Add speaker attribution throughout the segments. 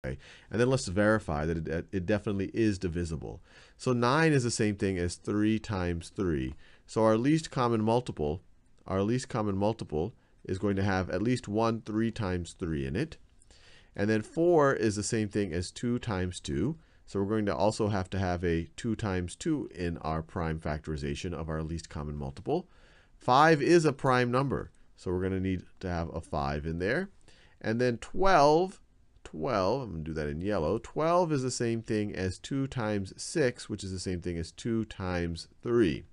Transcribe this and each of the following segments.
Speaker 1: And then let's verify that it definitely is divisible. So 9 is the same thing as 3 times 3. So our least common multiple is going to have at least one 3 times 3 in it. And then 4 is the same thing as 2 times 2. So we're going to also have to have a 2 times 2 in our prime factorization of our least common multiple. 5 is a prime number, so we're going to need to have a 5 in there. And then 12, I'm going to do that in yellow. 12 is the same thing as 2 times 6, which is the same thing as 2 times 3.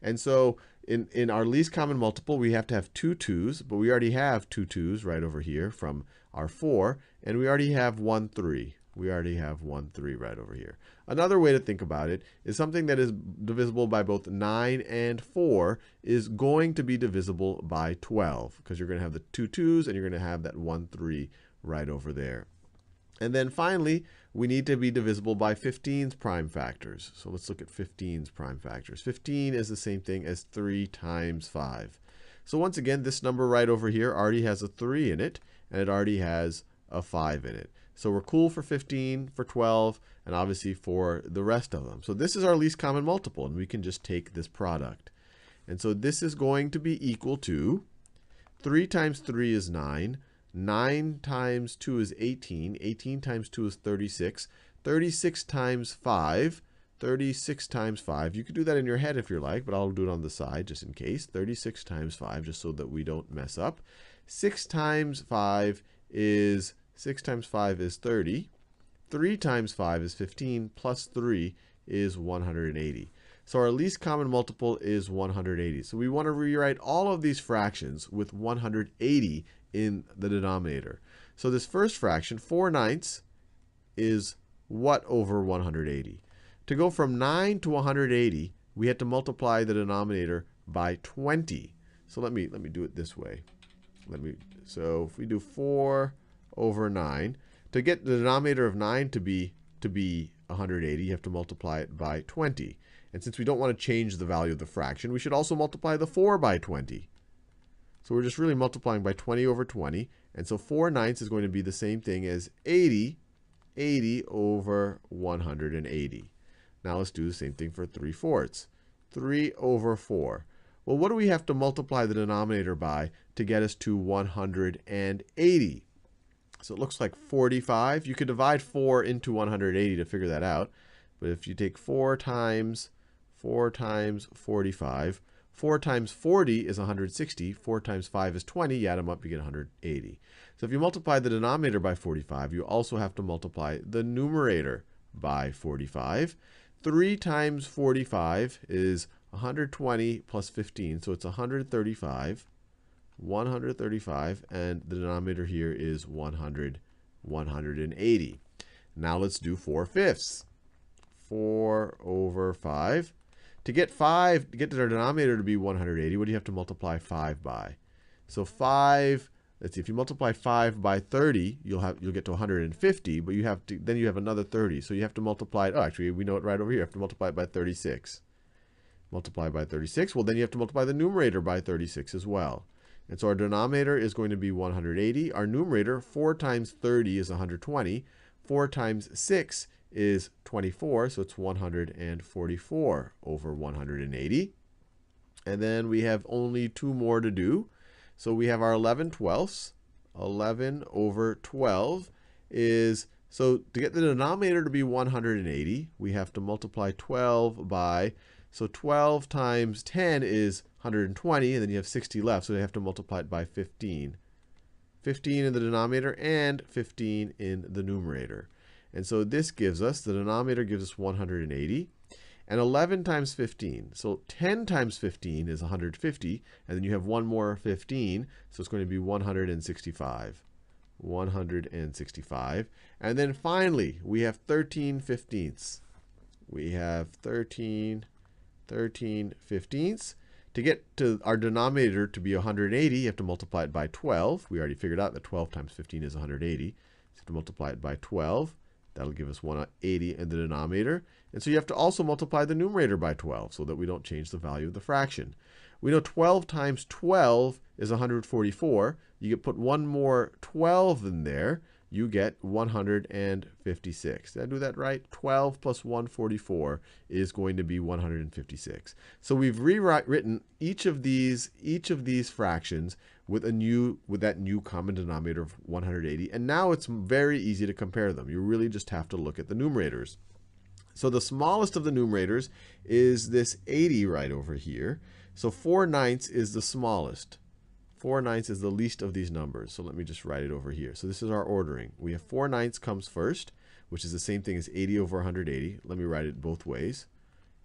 Speaker 1: And so in our least common multiple, we have to have two 2's, but we already have two 2's right over here from our 4, and we already have one 3. We already have one 3 right over here. Another way to think about it is something that is divisible by both 9 and 4 is going to be divisible by 12, because you're going to have the two 2's and you're going to have that one 3 right over there. And then finally, we need to be divisible by 15's prime factors. So let's look at 15's prime factors. 15 is the same thing as 3 times 5. So once again, this number right over here already has a 3 in it, and it already has a 5 in it. So we're cool for 15, for 12, and obviously for the rest of them. So this is our least common multiple, and we can just take this product. And so this is going to be equal to 3 times 3 is 9. 9 times 2 is 18. 18 times 2 is 36. 36 times 5. 36 times 5. You could do that in your head if you're like, but I'll do it on the side just in case. 36 times 5, just so that we don't mess up. 6 times 5 is 30. 3 times 5 is 15, plus 3 is 180. So our least common multiple is 180. So we want to rewrite all of these fractions with 180 in the denominator. So this first fraction, 4/9, is what over 180? To go from 9 to 180, we had to multiply the denominator by 20. So let me do it this way. So if we do 4 over 9, to get the denominator of 9 to be 180, you have to multiply it by 20. And since we don't want to change the value of the fraction, we should also multiply the 4 by 20. So we're just really multiplying by 20 over 20. And so 4/9 is going to be the same thing as 80 over 180. Now let's do the same thing for 3/4. 3 over 4. Well, what do we have to multiply the denominator by to get us to 180? So it looks like 45. You could divide 4 into 180 to figure that out. But if you take 4 times 45, 4 times 40 is 160. 4 times 5 is 20. You add them up, you get 180. So if you multiply the denominator by 45, you also have to multiply the numerator by 45. 3 times 45 is 120 plus 15, so it's 135. 135, and the denominator here is 180. Now let's do 4/5. 4 over 5. To get the denominator to be 180, what do you have to multiply 5 by? So 5, let's see, if you multiply 5 by 30, you'll get to 150, but then you have another 30. So you have to multiply it. Oh, actually, we know it right over here. You have to multiply it by 36. Multiply by 36. Well, then you have to multiply the numerator by 36 as well. And so our denominator is going to be 180. Our numerator, 4 times 30 is 120. 4 times 6 is 24, so it's 144 over 180. And then we have only 2 more to do. So we have our 11/12. 11 over 12 is, so to get the denominator to be 180, we have to multiply 12 by, so 12 times 10 is 120, and then you have 60 left, so you have to multiply it by 15. 15 in the denominator and 15 in the numerator. And so this gives us, the denominator gives us 180. And 11 times 15. So 10 times 15 is 150. And then you have one more 15. So it's going to be 165. 165. And then finally, we have 13/15. We have 13/15. To get to our denominator to be 180, you have to multiply it by 12. We already figured out that 12 times 15 is 180. So you have to multiply it by 12. That'll give us 180 in the denominator. And so you have to also multiply the numerator by 12 so that we don't change the value of the fraction. We know 12 times 12 is 144. You could put one more 12 in there. you get 156. Did I do that right? 12 plus 144 is going to be 156. So we've rewritten each of these fractions with that new common denominator of 180, and now it's very easy to compare them. You really just have to look at the numerators. So the smallest of the numerators is this 80 right over here. So 4/9 is the smallest. 4/9 is the least of these numbers. So let me just write it over here. So this is our ordering. We have 4/9 comes first, which is the same thing as 80 over 180. Let me write it both ways.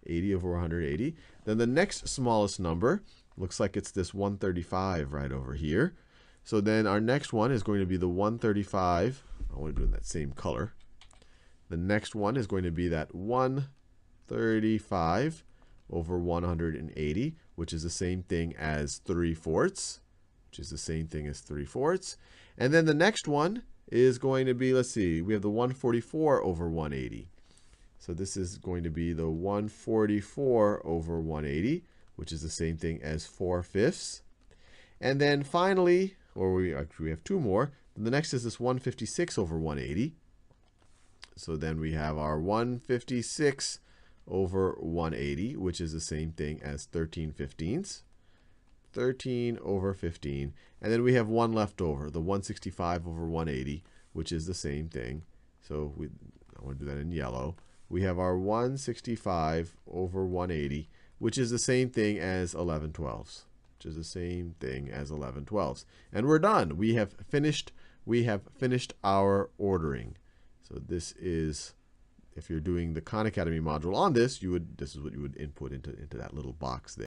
Speaker 1: 80 over 180. Then the next smallest number looks like it's this 135 right over here. So then our next one is going to be the 135. I want to do it in that same color. The next one is going to be that 135 over 180, which is the same thing as 3/4, which is the same thing as 3/4. And then the next one is going to be, let's see, we have the 144 over 180. So this is going to be the 144 over 180, which is the same thing as 4/5. And then finally, or we have two more, the next is this 156 over 180. So then we have our 156 over 180, which is the same thing as 13/15. 13 over 15. And then we have one left over, the 165 over 180, which is the same thing. So I want to do that in yellow. We have our 165 over 180, which is the same thing as 11/12, which is the same thing as 11/12. And we're done. We have finished our ordering. So this is, if you're doing the Khan Academy module on this, this is what you would input into that little box there.